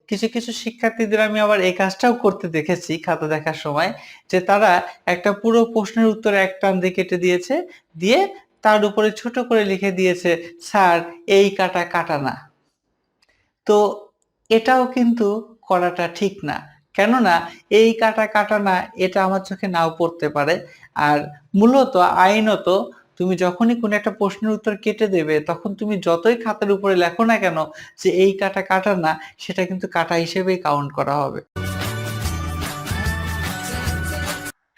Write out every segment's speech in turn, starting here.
কিছু কিছু শিক্ষার্থীদের আমি আবার এই কাজটাও করতে দেখেছি খাতা দেখার সময়, যে তারা একটা পুরো প্রশ্নের উত্তর এক টান দিয়ে কেটে দিয়েছে, দিয়ে তার উপরে ছোট করে লিখে দিয়েছে, স্যার এই কাটা কাটা না। তো এটাও কিন্তু করাটা ঠিক না। কেননা এই কাটা কাটা না এটা আমার চোখে নাও পড়তে পারে। আর মূলত আইনত তুমি যখনই কোনো একটা প্রশ্নের উত্তর কেটে দেবে, তখন তুমি যতই খাতার উপরে লেখো না কেন যে এই কাটা কাটা না, সেটা কিন্তু কাটা হিসেবেই কাউন্ট করা হবে।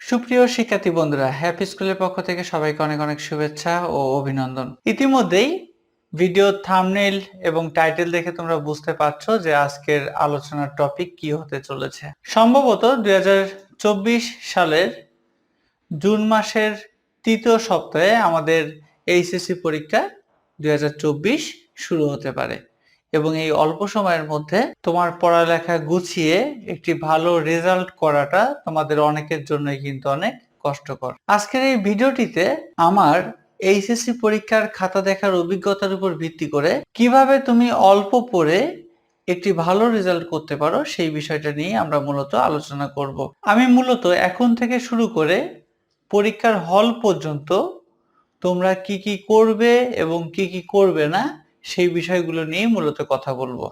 সুপ্রিয় শিক্ষার্থী বন্ধুরা, হ্যাপি স্কুলের পক্ষ থেকে সবাইকে অনেক অনেক শুভেচ্ছা ও অভিনন্দন। ইতিমধ্যেই ভিডিও থাম্বনেইল এবং টাইটেল দেখে তোমরা বুঝতে পারছো যে আজকের আলোচনার টপিক কি হতে চলেছে। সম্ভবত 2024 সালের জুন মাসের তৃতীয় সপ্তাহে আমাদের এইচএসসি পরীক্ষা 2024 শুরু হতে পারে, এবং এই অল্প সময়ের মধ্যে তোমার পড়ালেখা গুছিয়ে একটি ভালো রেজাল্ট করাটা তোমাদের অনেকের জন্যই কিন্তু অনেক কষ্টকর। আজকের এই ভিডিওটিতে আমার এইচএসসি পরীক্ষার খাতা দেখার অভিজ্ঞতার উপর ভিত্তি করে কিভাবে তুমি অল্প পড়ে একটি ভালো রেজাল্ট করতে পারো সেই বিষয়টা নিয়ে আমরা মূলত আলোচনা করব। আমি মূলত এখন থেকে শুরু করে পরীক্ষার হল পর্যন্ত তোমরা কি কি করবে এবং কি কি করবে না সেই বিষয়গুলো নিয়ে মূলত কথা বলবো।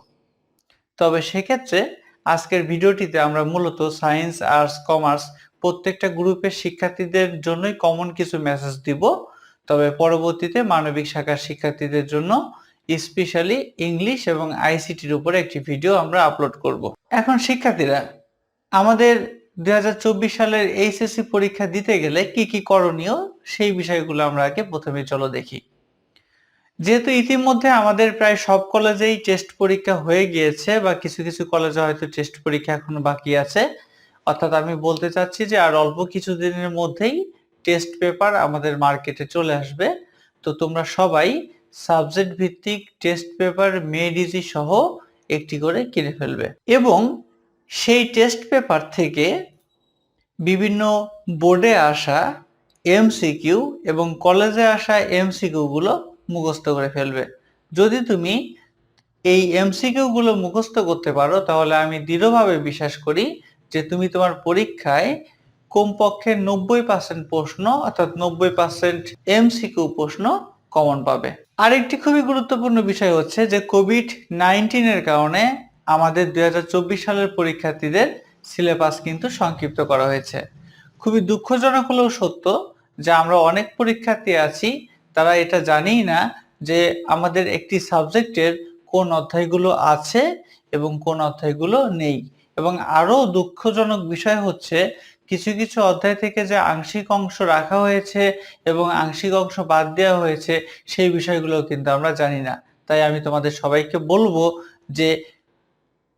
তবে সেক্ষেত্রে আজকের ভিডিওটিতে আমরা মূলত সায়েন্স, আর্টস, কমার্স প্রত্যেকটা গ্রুপের শিক্ষার্থীদের জন্যই কমন কিছু মেসেজ দিব। তবে পরবর্তীতে মানবিক শাখার শিক্ষার্থীদের জন্য স্পেশালি ইংলিশ এবং আইসিটির উপরে একটি ভিডিও আমরা আপলোড করব। এখন শিক্ষার্থীরা, আমাদের 2024 সালের এইচএসসি পরীক্ষা দিতে গেলে কি কি করণীয় সেই বিষয়গুলো আমরা আগে প্রথমে চলো দেখি। যেহেতু ইতিমধ্যে আমাদের প্রায় সব কলেজেই টেস্ট পরীক্ষা হয়ে গিয়েছে, বা কিছু কিছু কলেজে হয়তো টেস্ট পরীক্ষা এখনো বাকি আছে, অর্থাৎ আমি বলতে চাচ্ছি যে আর অল্প কিছুদিনের মধ্যেই টেস্ট পেপার আমাদের মার্কেটে চলে আসবে। তো তোমরা সবাই সাবজেক্ট ভিত্তিক টেস্ট পেপার মেড ইজি সহ একটি করে কিনে ফেলবে, এবং সেই টেস্ট পেপার থেকে বিভিন্ন বোর্ডে আসা এমসিকিউ এবং কলেজে আসা এমসিকিউ গুলো মুখস্থ করে ফেলবে। যদি তুমি এই এমসিকিউ গুলো মুখস্থ করতে পারো, তাহলে আমি দৃঢ়ভাবে বিশ্বাস করি যে তুমি তোমার পরীক্ষায় কমপক্ষে 90% প্রশ্ন, অর্থাৎ 90% এমসিকিউ প্রশ্ন কমন পাবে। আরেকটি খুবই গুরুত্বপূর্ণ বিষয় হচ্ছে যে কোভিড-19 এর কারণে আমাদের 2024 সালের পরীক্ষার্থীদের সিলেবাস কিন্তু সংক্ষিপ্ত করা হয়েছে। খুবই দুঃখজনক হলেও সত্য যে আমরা অনেক পরীক্ষার্থী আছি তারা এটা জানেই না যে আমাদের একটি সাবজেক্টের কোন অধ্যায়গুলো আছে এবং কোন অধ্যায়গুলো নেই। এবং আরো দুঃখজনক বিষয় হচ্ছে কিছু কিছু অধ্যায় থেকে যে আংশিক অংশ রাখা হয়েছে এবং আংশিক অংশ বাদ দেওয়া হয়েছে সেই বিষয়গুলো কিন্তু আমরা জানি না। তাই আমি তোমাদের সবাইকে বলবো যে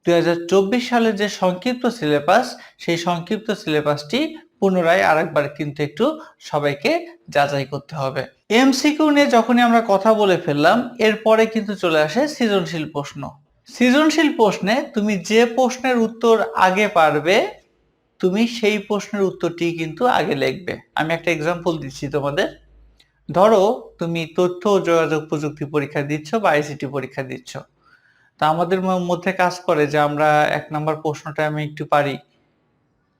2024 সালের যে সংক্ষিপ্ত সিলেবাস, সেই সংক্ষিপ্ত সিলেবাসটি পুনরায় আরেকবার কিন্তু একটু সবাইকে যাচাই করতে হবে। এমসিকিউ নিয়ে যখনই আমরা কথা বলে ফেললাম, এরপরে কিন্তু চলে আসে সৃজনশীল প্রশ্ন। সৃজনশীল প্রশ্নে তুমি যে প্রশ্নের উত্তর আগে পারবে, তুমি সেই প্রশ্নের উত্তরটি কিন্তু আগে লিখবে। আমি একটা এক্সাম্পল দিচ্ছি তোমাদের। ধরো তুমি তথ্য ও যোগাযোগ প্রযুক্তি পরীক্ষা দিচ্ছ বা আইসিটি পরীক্ষা দিচ্ছ। তা আমাদের মধ্যে কাজ করে যে আমরা 1 নাম্বার প্রশ্নটা আমি একটু পারি।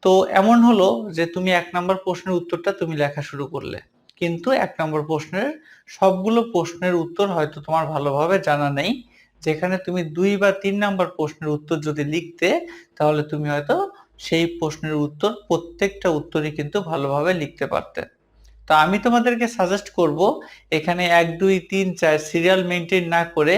তো এমন হলো যে তুমি 1 নাম্বার প্রশ্নের উত্তরটা তুমি লেখা শুরু করলে, কিন্তু 1 নাম্বার প্রশ্নের সবগুলো প্রশ্নের উত্তর হয়তো তোমার ভালোভাবে জানা নেই। যেখানে তুমি 2 বা 3 নাম্বার প্রশ্নের উত্তর যদি লিখতে, তাহলে তুমি হয়তো সেই প্রশ্নের উত্তর প্রত্যেকটা উত্তরই কিন্তু ভালোভাবে লিখতে পারতে। তো আমি তোমাদেরকে সাজেস্ট করব এখানে 1 2 3 4 সিরিয়াল মেইনটেইন না করে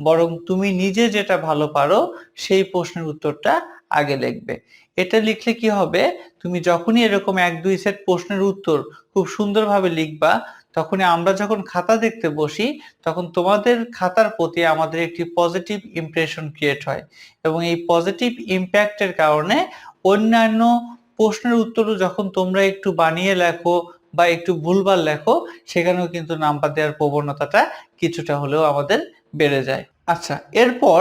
বরং তুমি নিজে যেটা ভালো পারো সেই প্রশ্নের উত্তরটা আগে লিখবে। এটা লিখলে কি হবে, তুমি যখনই এরকম 1 2 সেট প্রশ্নের উত্তর খুব সুন্দরভাবে লিখবা, তখনই আমরা যখন খাতা দেখতে বসি তখন তোমাদের খাতার প্রতি আমাদের একটি পজিটিভ ইমপ্রেশন ক্রিয়েট হয়, এবং এই পজিটিভ ইমপ্যাক্টের কারণে অন্যান্য প্রশ্নের উত্তরও যখন তোমরা একটু বানিয়ে লেখো বা একটু ভুলভাল লেখো, সেখানেও কিন্তু নাম্বার দেওয়ার প্রবণতাটা কিছুটা হলেও আমাদের বেড়ে যায়। আচ্ছা, এরপর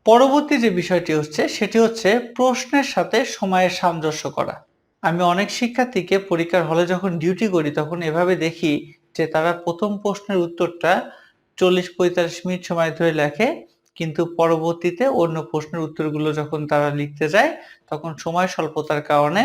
পরবর্তী যে বিষয়টি হচ্ছে সেটি হচ্ছে প্রশ্নের সাথে সময়ের সামঞ্জস্য করা। আমি অনেক শিক্ষার্থীকে পরীক্ষার হলে যখন ডিউটি করি তখন এভাবে দেখি যে তারা প্রথম প্রশ্নের উত্তরটা 40-45 মিনিট সময় ধরে লেখে, কিন্তু পরবর্তীতে অন্য প্রশ্নের উত্তরগুলো যখন তারা লিখতে যায় তখন সময় স্বল্পতার কারণে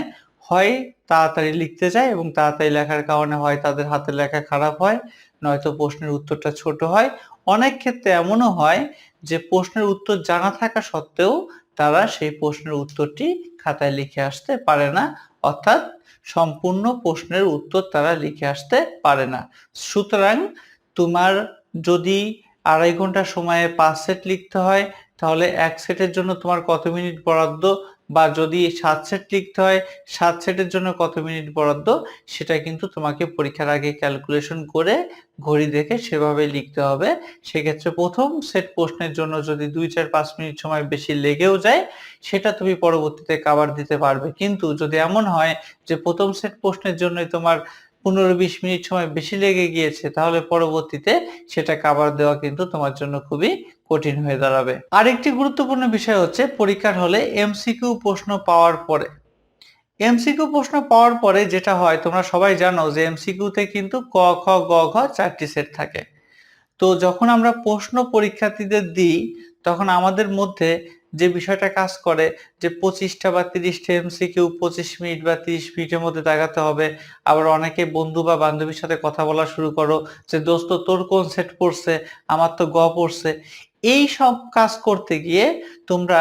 হয় তাড়াতাড়ি লিখতে যায় এবং তাড়াতাড়ি লেখার কারণে হয় তাদের হাতের লেখা খারাপ হয়, নয়তো প্রশ্নের উত্তরটা ছোট হয়। অনেক ক্ষেত্রে এমনও হয় যে প্রশ্নের উত্তর জানা থাকা সত্ত্বেও তারা সেই প্রশ্নের উত্তরটি খাতায় লিখে আসতে পারে না, অর্থাৎ সম্পূর্ণ প্রশ্নের উত্তর তারা লিখে আসতে পারে না। সুতরাং তোমার যদি 2.5 ঘন্টা সময়ে 5 সেট লিখতে হয় তাহলে 1 সেটের জন্য তোমার কত মিনিট বরাদ্দ, বা যদি 7 সেট লিখতে হয় 7 সেটের জন্য কত মিনিট বরাদ্দ, সেটা কিন্তু তোমাকে পরীক্ষার আগে ক্যালকুলেশন করে ঘড়ি দেখে সেভাবে লিখতে হবে। সেক্ষেত্রে প্রথম সেট প্রশ্নের জন্য যদি 2, 4, 5 মিনিট সময় বেশি লেগেও যায় সেটা তুমি পরবর্তীতে কভার দিতে পারবে। কিন্তু যদি এমন হয় যে প্রথম সেট প্রশ্নের জন্যই তোমার 15-20 মিনিট সময় বেশি লেগে গিয়েছে তাহলে পরবর্তীতে সেটা কভার দেওয়া কিন্তু তোমার জন্য খুবই কঠিন হয়ে দাঁড়াবে। আরেকটি গুরুত্বপূর্ণ বিষয় হচ্ছে পরীক্ষার হলে এমসিকিউ প্রশ্ন পাওয়ার পরে। এমসিকিউ প্রশ্ন পাওয়ার পরে যেটা হয় তোমরা সবাই জানো যে এমসিকিউতে কিন্তু ক, খ, গ, ঘ 4টি সেট থাকে। তো যখন আমরা প্রশ্ন পরীক্ষার্থীদের দিই তখন আমাদের মধ্যে যে বিষয়টা কাজ করে যে 25টা বা 30টা এমসিকিউ 25 মিনিট বা 30 মিনিটের মধ্যে দাগাতে হবে। আবার অনেকে বন্ধু বা বান্ধবীর সাথে কথা বলা শুরু করো যে দোস্ত তোর কোন সেট পড়ছে, আমার তো গ পড়ছে। এই সব কাজ করতে গিয়ে তোমরা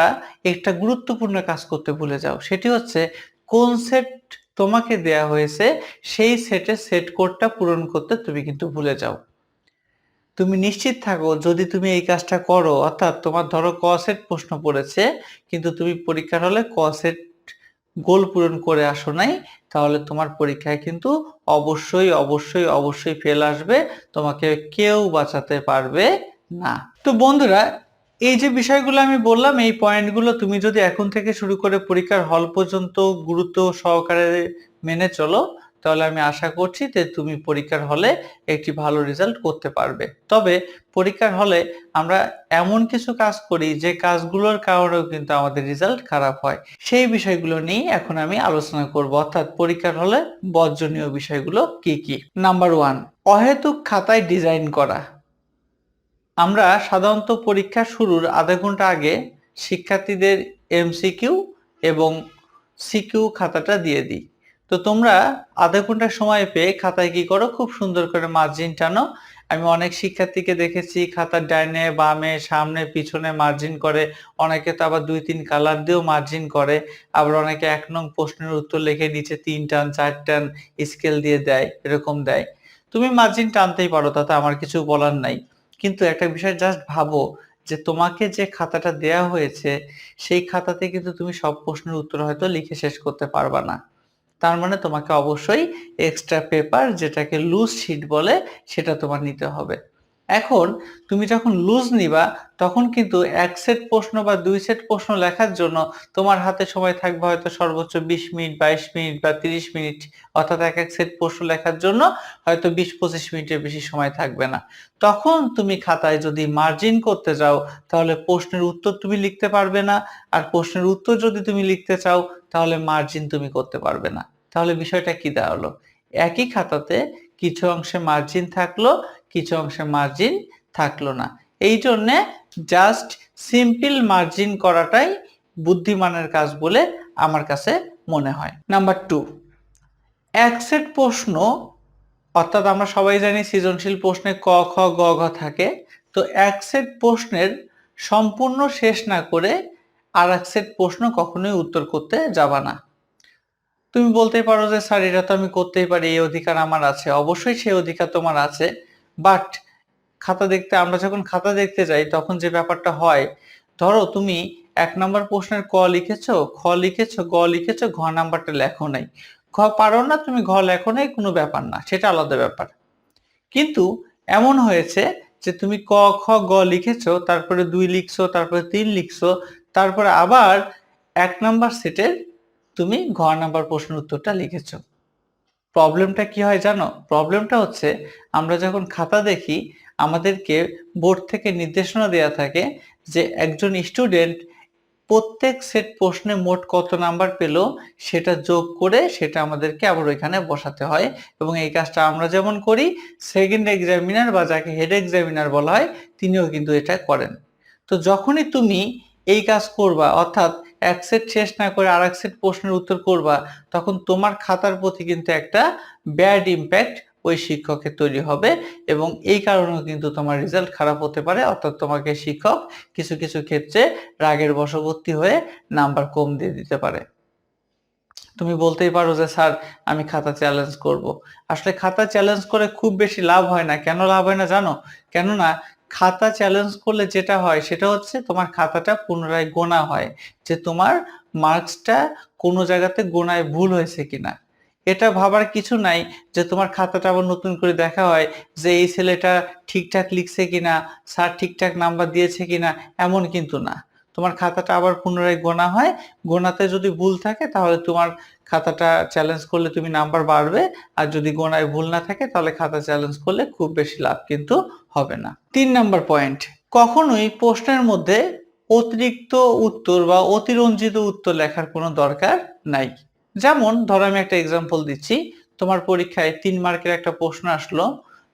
একটা গুরুত্বপূর্ণ কাজ করতে ভুলে যাও, সেটি হচ্ছে কোন সেট তোমাকে দেয়া হয়েছে সেই সেটের সেট কোডটা পূরণ করতে তুমি কিন্তু ভুলে যাও। তুমি নিশ্চিত থাকো যদি তুমি এই কাজটা করো, অর্থাৎ তোমার ধরো ক সেট প্রশ্ন পড়েছে কিন্তু তুমি পরীক্ষার হলে ক সেট গোল পূরণ করে আসো নাই, তাহলে তোমার পরীক্ষায় কিন্তু অবশ্যই অবশ্যই অবশ্যই ফেল আসবে, তোমাকে কেউ বাঁচাতে পারবে না। তো বন্ধুরা, এই যে বিষয়গুলো আমি বললাম এই পয়েন্টগুলো তুমি যদি এখন থেকে শুরু করে পরীক্ষার হল পর্যন্ত গুরুত্ব সহকারে মেনে চলো তাহলে আমি আশা করছি যে তুমি পরীক্ষার হলে একটি ভালো রেজাল্ট করতে পারবে। তবে পরীক্ষার হলে আমরা এমন কিছু কাজ করি যে কাজগুলোর কারণেও কিন্তু আমাদের রেজাল্ট খারাপ হয়, সেই বিষয়গুলো নিয়ে এখন আমি আলোচনা করব, অর্থাৎ পরীক্ষার হলে বর্জনীয় বিষয়গুলো কি কি। নাম্বার 1, অহেতুক খাতায় ডিজাইন করা। আমরা সাধারণত পরীক্ষা শুরুর আধা ঘন্টা আগে শিক্ষার্থীদের এমসিকিউ এবং সিকিউ খাতাটা দিয়ে দিই। তো তোমরা আধা ঘন্টা সময় পেয়ে খাতায় কি করো, খুব সুন্দর করে মার্জিন টানো। আমি অনেক শিক্ষার্থীকে দেখেছি খাতার ডাইনে বামে সামনে পিছনে মার্জিন করে, অনেকে তো আবার 2-3 কালার দিয়েও মার্জিন করে, আবার অনেকে 1 নং প্রশ্নের উত্তর লিখে নিচে 3 টান 4 টান স্কেল দিয়ে দেয়, এরকম দেয়। তুমি মার্জিন টানতেই পারো, তাতে আমার কিছু বলার নাই। কিন্তু একটা বিষয় জাস্ট ভাবো যে তোমাকে যে খাতাটা দেয়া হয়েছে সেই খাতাতে কিন্তু তুমি সব প্রশ্নের উত্তর হয়তো লিখে শেষ করতে পারবা না। তার মানে তোমাকে অবশ্যই এক্সট্রা পেপার, যেটাকে লুজ শিট বলে, সেটা তোমার নিতে হবে। এখন তুমি যখন লুজ নিবা তখন কিন্তু 1 সেট প্রশ্ন বা 2 সেট প্রশ্ন লেখার জন্য তোমার হাতে সময় থাকবে হয়তো সর্বোচ্চ 20 মিনিট 22 মিনিট বা 30 মিনিট, অর্থাৎ এক এক সেট প্রশ্ন লেখার জন্য হয়তো 20-25 মিনিটের বেশি সময় থাকবে না। তখন তুমি খাতায় যদি মার্জিন করতে যাও তাহলে প্রশ্নের উত্তর তুমি লিখতে পারবে না, আর প্রশ্নের উত্তর যদি তুমি লিখতে চাও তাহলে মার্জিন তুমি করতে পারবে না। তাহলে বিষয়টা কি দাঁড়ালো, একই খাতাতে কিছু অংশে মার্জিন থাকলো কিছু অংশে মার্জিন থাকলো না। এই জন্যে জাস্ট সিম্পল মার্জিন করাটাই বুদ্ধিমানের কাজ বলে আমার কাছে মনে হয়। নাম্বার 2, এক সেট প্রশ্ন, অর্থাৎ আমরা সবাই জানি সৃজনশীল প্রশ্নে ক খ গ ঘ থাকে। তো এক সেট প্রশ্নের সম্পূর্ণ শেষ না করে আর এক সেট প্রশ্ন কখনোই উত্তর করতে যাবা না। তুমি বলতেই পারো যে স্যার এটা তো আমি করতেই পারি, এই অধিকার আমার আছে। অবশ্যই সেই অধিকার তোমার আছে, বাট আমরা যখন খাতা দেখতে যাই তখন যে ব্যাপারটা হয়, ধরো তুমি 1 নম্বর প্রশ্নের ক লিখেছো, খ লিখেছো, গ লিখেছো, ঘ নাম্বারটা লেখো নাই। ঘ পারো না তুমি, ঘ লেখো নাই, কোনো ব্যাপার না, সেটা আলাদা ব্যাপার। কিন্তু এমন হয়েছে যে তুমি ক খ গ লিখেছো, তারপরে 2 লিখছো, তারপরে 3 লিখছো, তারপরে আবার 1 নাম্বার সেটের তুমি ঘ নাম্বার প্রশ্নের উত্তরটা লিখেছো। প্রবলেমটা কি হয় জানো? প্রবলেমটা হচ্ছে আমরা যখন খাতা দেখি আমাদেরকে বোর্ড থেকে নির্দেশনা দেয়া থাকে যে একজন স্টুডেন্ট প্রত্যেক সেট প্রশ্নে মোট কত নাম্বার পেল সেটা যোগ করে সেটা আমাদেরকে আবার ওইখানে বসাতে হয়, এবং এই কাজটা আমরা যেমন করি সেকেন্ড এক্সামিনার বা যাকে হেড এক্সামিনার বলা হয় তিনিও কিন্তু এটা করেন। তো যখনই তুমি এই কাজ করবা, অর্থাৎ এক সেট শেষ না করে আরেক সেট প্রশ্নের উত্তর করবা, তখন তোমার খাতার প্রতি কিন্তু একটা ব্যাড ইমপ্যাক্ট ওই শিক্ষকের তৈরি হবে এবং এই কারণেও কিন্তু তোমার রেজাল্ট খারাপ হতে পারে। অর্থাৎ তোমাকে শিক্ষক কিছু কিছু ক্ষেত্রে রাগের বশবর্তী হয়ে নাম্বার কম দিয়ে দিতে পারে। তুমি বলতেই পারো যে স্যার আমি খাতা চ্যালেঞ্জ করব। আসলে খাতা চ্যালেঞ্জ করে খুব বেশি লাভ হয় না। কেন লাভ হয় না জানো? কেননা খাতা চ্যালেঞ্জ করলে যেটা হয় সেটা হচ্ছে তোমার খাতাটা পুনরায় গোনা হয়, যে তোমার মার্কসটা কোনো জায়গাতে গোনায় ভুল হয়েছে কিনা। এটা ভাবার কিছু নাই যে তোমার খাতাটা আবার নতুন করে দেখা হয় যে এই ছেলেটা ঠিকঠাক লিখছে কিনা, স্যার ঠিকঠাক নাম্বার দিয়েছে কিনা, এমন কিন্তু না। তোমার খাতাটা আবার পুনরায় গোনা হয়, গোনাতে যদি ভুল থাকে তাহলে তোমার খাতাটা চ্যালেঞ্জ করলে তুমি নাম্বার বাড়বে, আর যদি গোনায় ভুল না থাকে তাহলে খাতা চ্যালেঞ্জ করলে খুব বেশি লাভ কিন্তু হবে না। 3 নাম্বার পয়েন্ট, কখনোই প্রশ্নের মধ্যে অতিরিক্ত উত্তর বা অতিরঞ্জিত উত্তর লেখার কোনো দরকার নাই। যেমন ধরো আমি একটা এক্সাম্পল দিচ্ছি, তোমার পরীক্ষায় 3 মার্কের একটা প্রশ্ন আসলো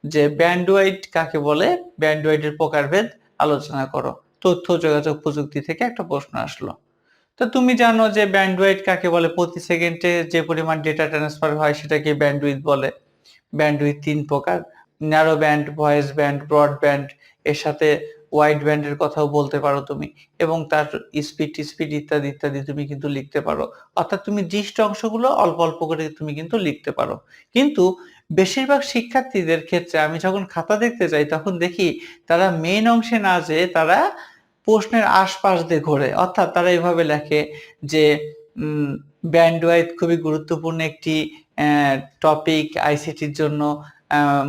যে ব্যান্ডওয়াইড কাকে বলে, ব্যান্ডওয়াইডের প্রকারভেদ আলোচনা করো। তথ্য যোগাযোগ প্রযুক্তি থেকে একটা প্রশ্ন আসলো। তো তুমি জানো যে ব্যান্ডউইথ কাকে বলে, প্রতি সেকেন্ডে যে পরিমাণ ডেটা ট্রান্সফার হয় সেটাকে ব্যান্ডউইথ বলে। ব্যান্ডউইথ 3 প্রকার, narrow band, voice band, broad band, এর সাথে ওয়াইড ব্যান্ডের কথাও বলতে পারো তুমি, এবং তার স্পিড ইত্যাদি ইত্যাদি তুমি কিন্তু লিখতে পারো। অর্থাৎ তুমি দৃষ্ট অংশগুলো অল্প অল্প করে তুমি কিন্তু লিখতে পারো। কিন্তু বেশিরভাগ শিক্ষার্থীদের ক্ষেত্রে আমি যখন খাতা দেখতে যাই তখন দেখি তারা মেইন অংশে না যেয়ে তারা প্রশ্নের আশপাশ দিয়ে ঘোরে। অর্থাৎ তারা এভাবে লেখে যে ব্যান্ডওয়াইথ খুবই গুরুত্বপূর্ণ একটি টপিক আইসিটির জন্য।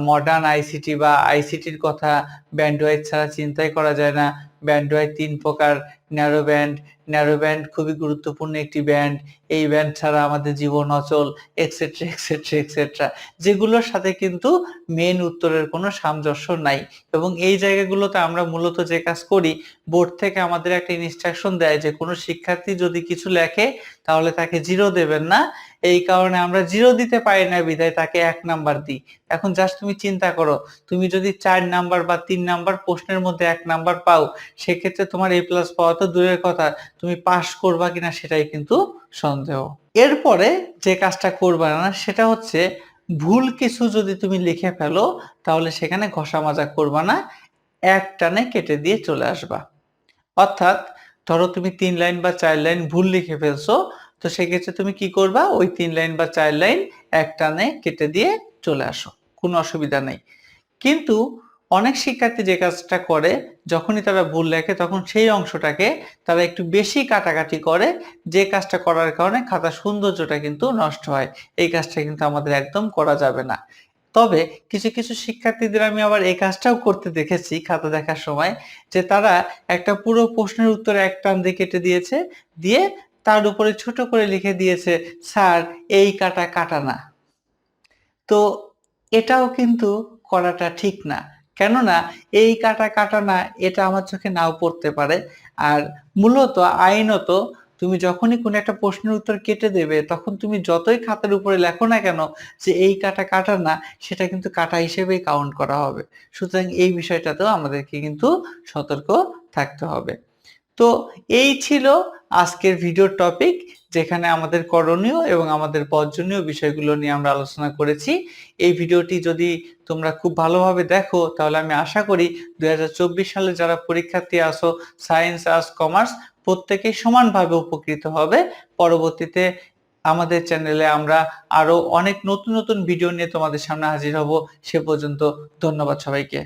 মডার্ন আইসিটি বা আইসিটির কথা ব্যান্ডওয়াইথ ছাড়া চিন্তাই করা যায় না। ব্যান্ডওয়াইথ 3 প্রকার, ন্যারো ব্যান্ড খুবই গুরুত্বপূর্ণ একটি ব্যান্ড, এই ব্যান্ড ছাড়া আমাদের জীবন অচল, এক্সেট্রা এক্সেট্রা এক্সেট্রা, যেগুলোর সাথে কিন্তু মেইন উত্তরের কোনো সামঞ্জস্য নাই। এবং এই জায়গাগুলোতে আমরা মূলত যে কাজ করি, বোর্ড থেকে আমাদের একটা ইনস্ট্রাকশন দেয় যে কোনো শিক্ষার্থী যদি কিছু লেখে তাহলে তাকে 0 দেবেন না। এই কারণে আমরা 0 দিতে পারি না বিধায় তাকে 1 নাম্বার দিই। এখন জাস্ট তুমি চিন্তা করো, তুমি যদি 4 নাম্বার বা 3 নাম্বার প্রশ্নের মধ্যে 1 নাম্বার পাও, সেক্ষেত্রে তোমার A+ পাওয়া তো দূরের কথা, তুমি পাস করবা কিনা সেটাই কিন্তু সন্দেহ। এরপরে যে কাজটা করবা না সেটা হচ্ছে, ভুল কিছু যদি তুমি লিখে ফেলো তাহলে সেখানে ঘষা মাজা করবা না, এক টানে কেটে দিয়ে চলে আসবা। অর্থাৎ ধরো তুমি 3 লাইন বা 4 লাইন ভুল লিখে ফেলছো, তো সেক্ষেত্রে তুমি কি করবা, ওই 3 লাইন বা 4 লাইন এক টানে কেটে দিয়ে চলে আসো, কোনো অসুবিধা নেই। কিন্তু অনেক শিক্ষার্থী যে কাজটা করে, যখনই তারা ভুল লেখে তখন সেই অংশটাকে তারা একটু বেশি কাটাকাটি করে, যে কাজটা করার কারণে খাতার সৌন্দর্যটা কিন্তু নষ্ট হয়। এই কাজটা কিন্তু আমাদের একদম করা যাবে না। তবে কিছু কিছু শিক্ষার্থীদের আমি আবার এই কাজটাও করতে দেখেছি খাতা দেখার সময়, যে তারা একটা পুরো প্রশ্নের উত্তর এক টান দিয়ে কেটে দিয়েছে, দিয়ে তার উপরে ছোট করে লিখে দিয়েছে স্যার এই কাটা কাটা না। তো এটাও কিন্তু করাটা ঠিক না। কেননা এই কাটা কাটা না এটা আমার চোখে নাও পড়তে পারে। আর মূলত আইনত তুমি যখনই কোনো একটা প্রশ্নের উত্তর কেটে দেবে তখন তুমি যতই খাতার উপরে লেখো না কেন যে এই কাটা কাটা না, সেটা কিন্তু কাটা হিসেবেই কাউন্ট করা হবে। সুতরাং এই বিষয়টাতেও আমাদেরকে কিন্তু সতর্ক থাকতে হবে। তো এই ছিল আজকের ভিডিওর টপিক, যেখানে আমাদের করণীয় এবং আমাদের বর্জনীয় বিষয়গুলো নিয়ে আমরা আলোচনা করেছি। এই ভিডিওটি যদি তোমরা খুব ভালোভাবে দেখো তাহলে আমি আশা করি 2024 সালে যারা পরীক্ষার্থী আছো, সায়েন্স, আর্টস, কমার্স, প্রত্যেকেই সমানভাবে উপকৃত হবে। পরবর্তীতে আমাদের চ্যানেলে আমরা আরো অনেক নতুন নতুন ভিডিও নিয়ে তোমাদের সামনে হাজির হব। সে পর্যন্ত ধন্যবাদ সবাইকে।